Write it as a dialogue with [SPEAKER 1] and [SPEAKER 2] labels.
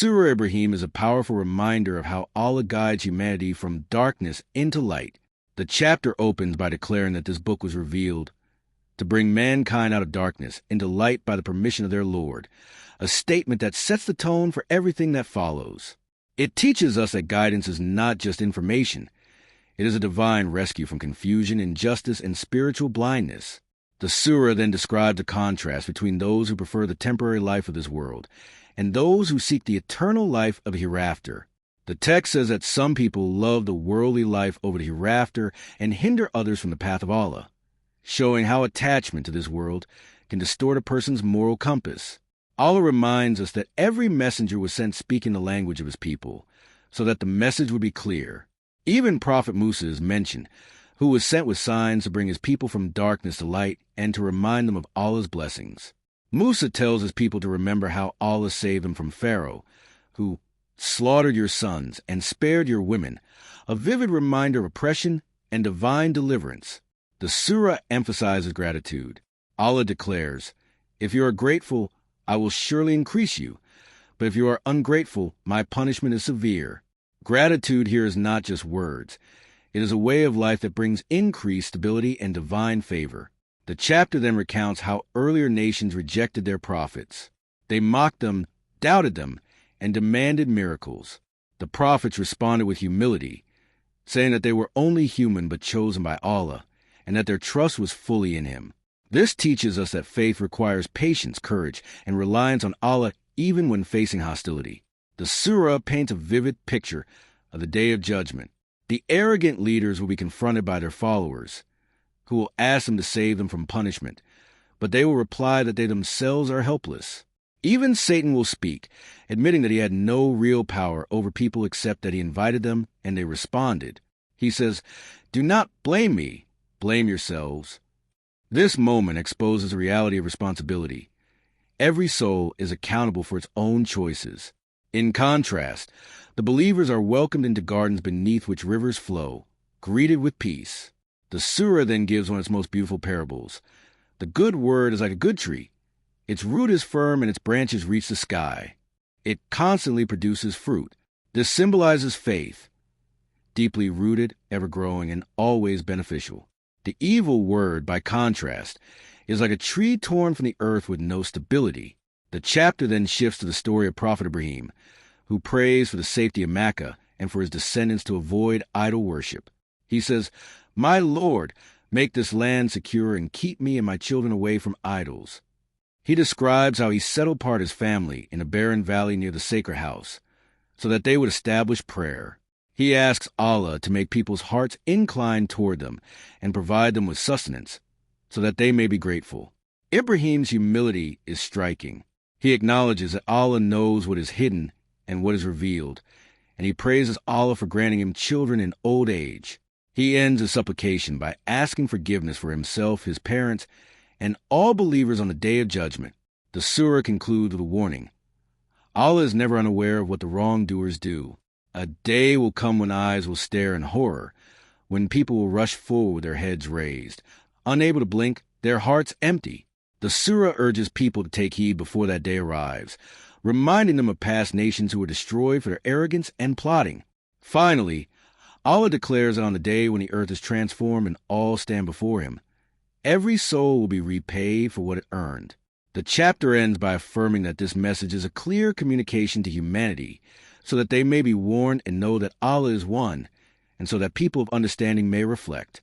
[SPEAKER 1] Surah Ibrahim is a powerful reminder of how Allah guides humanity from darkness into light. The chapter opens by declaring that this book was revealed to bring mankind out of darkness into light by the permission of their Lord, a statement that sets the tone for everything that follows. It teaches us that guidance is not just information. It is a divine rescue from confusion, injustice, and spiritual blindness. The surah then describes a contrast between those who prefer the temporary life of this world and those who seek the eternal life of hereafter. The text says that some people love the worldly life over the hereafter and hinder others from the path of Allah, showing how attachment to this world can distort a person's moral compass. Allah reminds us that every messenger was sent speaking the language of his people, so that the message would be clear. Even Prophet Musa is mentioned, who was sent with signs to bring his people from darkness to light and to remind them of Allah's blessings. Musa tells his people to remember how Allah saved them from Pharaoh, who slaughtered your sons and spared your women, a vivid reminder of oppression and divine deliverance. The surah emphasizes gratitude. Allah declares, "If you are grateful, I will surely increase you, but if you are ungrateful, my punishment is severe." Gratitude here is not just words. It is a way of life that brings increased stability and divine favor. The chapter then recounts how earlier nations rejected their prophets. They mocked them, doubted them, and demanded miracles. The prophets responded with humility, saying that they were only human but chosen by Allah, and that their trust was fully in Him. This teaches us that faith requires patience, courage, and reliance on Allah even when facing hostility. The surah paints a vivid picture of the Day of Judgment. The arrogant leaders will be confronted by their followers, who will ask them to save them from punishment, but they will reply that they themselves are helpless. Even Satan will speak, admitting that he had no real power over people except that he invited them and they responded. He says, "Do not blame me, blame yourselves." This moment exposes the reality of responsibility. Every soul is accountable for its own choices. In contrast, the believers are welcomed into gardens beneath which rivers flow, greeted with peace. The surah then gives one of its most beautiful parables. The good word is like a good tree. Its root is firm and its branches reach the sky. It constantly produces fruit. This symbolizes faith, deeply rooted, ever-growing, and always beneficial. The evil word, by contrast, is like a tree torn from the earth with no stability. The chapter then shifts to the story of Prophet Ibrahim, who prays for the safety of Mecca and for his descendants to avoid idol worship. He says, "My Lord, make this land secure and keep me and my children away from idols." He describes how he set apart his family in a barren valley near the sacred house, so that they would establish prayer. He asks Allah to make people's hearts inclined toward them and provide them with sustenance, so that they may be grateful. Ibrahim's humility is striking. He acknowledges that Allah knows what is hidden and what is revealed, and he praises Allah for granting him children in old age. He ends his supplication by asking forgiveness for himself, his parents, and all believers on the Day of Judgment. The surah concludes with a warning. Allah is never unaware of what the wrongdoers do. A day will come when eyes will stare in horror, when people will rush forward with their heads raised, unable to blink, their hearts empty. The surah urges people to take heed before that day arrives, reminding them of past nations who were destroyed for their arrogance and plotting. Finally, Allah declares that on the day when the earth is transformed and all stand before him, every soul will be repaid for what it earned. The chapter ends by affirming that this message is a clear communication to humanity, so that they may be warned and know that Allah is one, and so that people of understanding may reflect.